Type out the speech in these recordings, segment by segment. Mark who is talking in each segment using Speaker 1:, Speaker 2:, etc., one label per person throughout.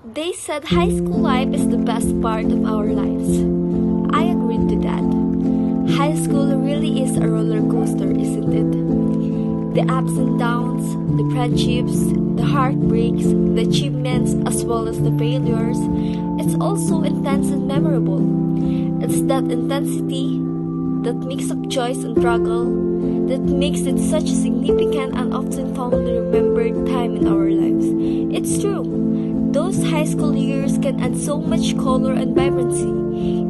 Speaker 1: They said high school life is the best part of our lives. I agreed to that. High school really is a roller coaster, isn't it? The ups and downs, the friendships, the heartbreaks, the achievements, as well as the failures. It's also intense and memorable. It's that intensity, that mix of joy and struggle, that makes it such a significant and often fondly remembered time in our lives. It's true. Those high school years can add so much color and vibrancy,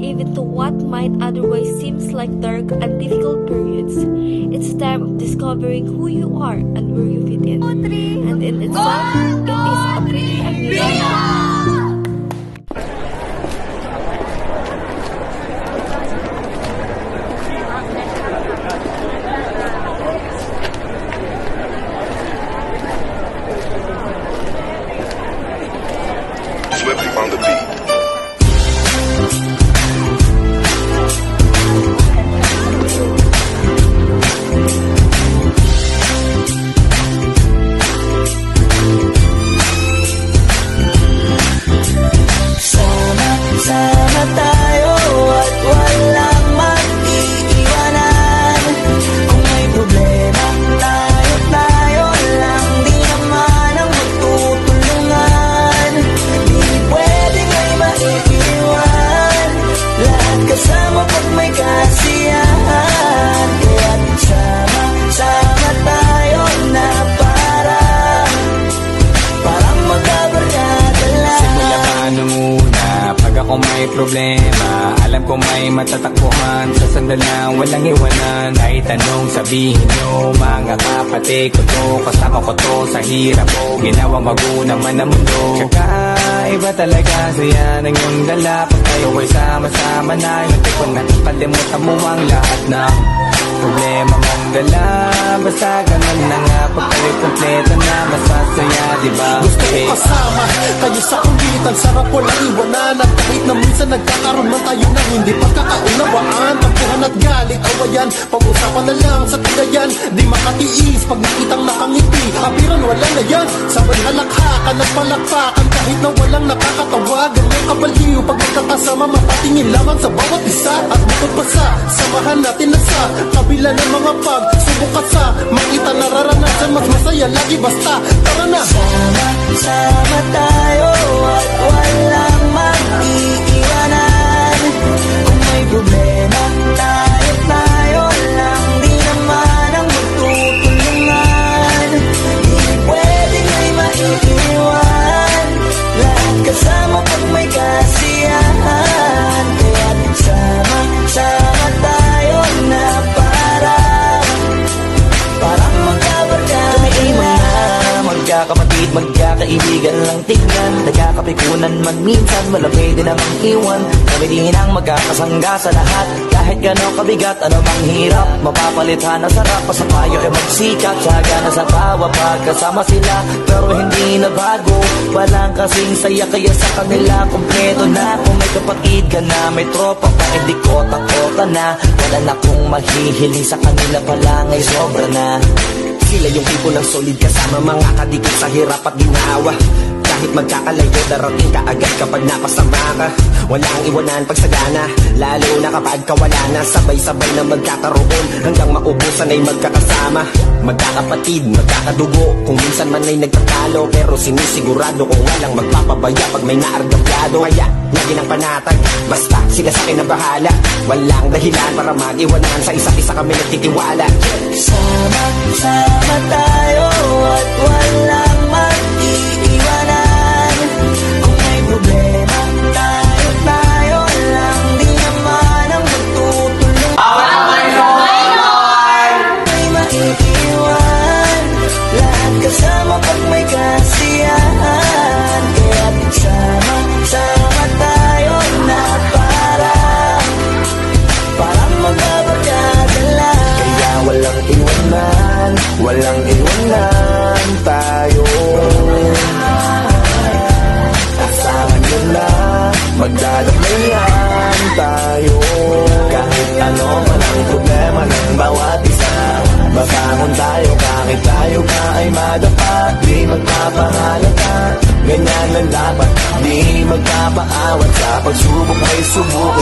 Speaker 1: even to what might otherwise seem like dark and difficult periods. It's a time of discovering who you are and where you fit in. And in itself, it is a pretty amazing.
Speaker 2: Swiftly on the beat.
Speaker 3: Sama tayo at walang mag-iiwanan. Kung may problema, tayo lang. Di naman ang magtutulungan. Di pwedeng may maiiwan. Lahat kasama pag may kasiyahan. Kaya't sama tayo na parang magkabarkada lang.
Speaker 4: Simula pa nung una, pag ako may problema, alam ko may matatakbuhan. Sa sandalang walang iwanan, kahit anong sabihin nyo, mga kapatid ko to, kasama ko to sa hirap ko, ginawang magunang man ang mundo. Kakaiba talaga, saya ng iyong dala, pag tayo ay sama-sama na, hindi ko nakikalimutan mo ang lahat na problema mong dala. Basta ganun na nga, pag tayo kompleto na, masasaya, diba?
Speaker 5: Gusto ko kasama kayo sa kulitan, sarap walang iwanan. At kahit na minsan nagkakaroon man tayo ng hindi pagkakaunawaan, tampuhan at galit, awayan, pag-usapan na lang sa tagayan. Di makatiis pag nakitang nakangiti, apiran wala na yan. Sabay halakhakan at palakpakan, kahit na walang nakakatawa. Ganyang kabaliw pag magkakasama, mapatingin lamang sa bawat isa. At bukod pa sa samahan natin na sa kabila ng mga pagsubok at sa makita nararanasan, mas masaya lagi basta tara na.
Speaker 3: Sama tayo at walang mag-iiwanan. Kung may problema, tayo lang. Di naman ang magtutulungan. Di pwedeng may maiiwan. Lahat kasama pag may kasiyahan. Kaya't sama tayo na parang magkabarkada lang. Magkakapatid, magkakaibigan lang tingnan. Nagkakapikunan man minsan, malamig din namang iwan. Kami din ang magkakasangga sa lahat. Kahit gano'ng kabigat, ano bang hirap, mapapalitan ang sarap. Sa payo ay magsikap, tsaga na sa tawa pagkasama sila. Pero hindi na bago, walang kasing saya. Kaya sa kanila kompleto na. Kung may kapatid ka na, may tropa pa, hindi ko takota na. Wala na kong mahihiling sa kanila pa lang ay sobra na. Sila yung tipo ng solid kasama, mga kadikit sa hirap at ginawa. Kahit magkakalayo, darating ka agad kapag napasama ka. Walang iwanan pag sagana, lalo na kapag kawala na. Sabay-sabay na magkakaroon, hanggang maubusan ay magkakasama. Magkakapatid, magkakadugo, kung minsan man ay nagtatalo. Pero sinisigurado kung walang magpapabaya pag may naargabyado. Kaya, lagi ng panatag, basta sila sa akin na bahala. Walang dahilan para mag-iwanan, sa isa't isa kami nagtitiwala. Sama tayo at walang mag-iiwanan. Kung may problema, tayo lang. Di naman ang magtutulungan. May maiiwan. Lahat kasama pag may kasiyahan. Kaya't sama tayo na parang magbabarkada lang. Kaya walang iwanan, tayo dapat di magpapaawat sa pagsubok ay subukan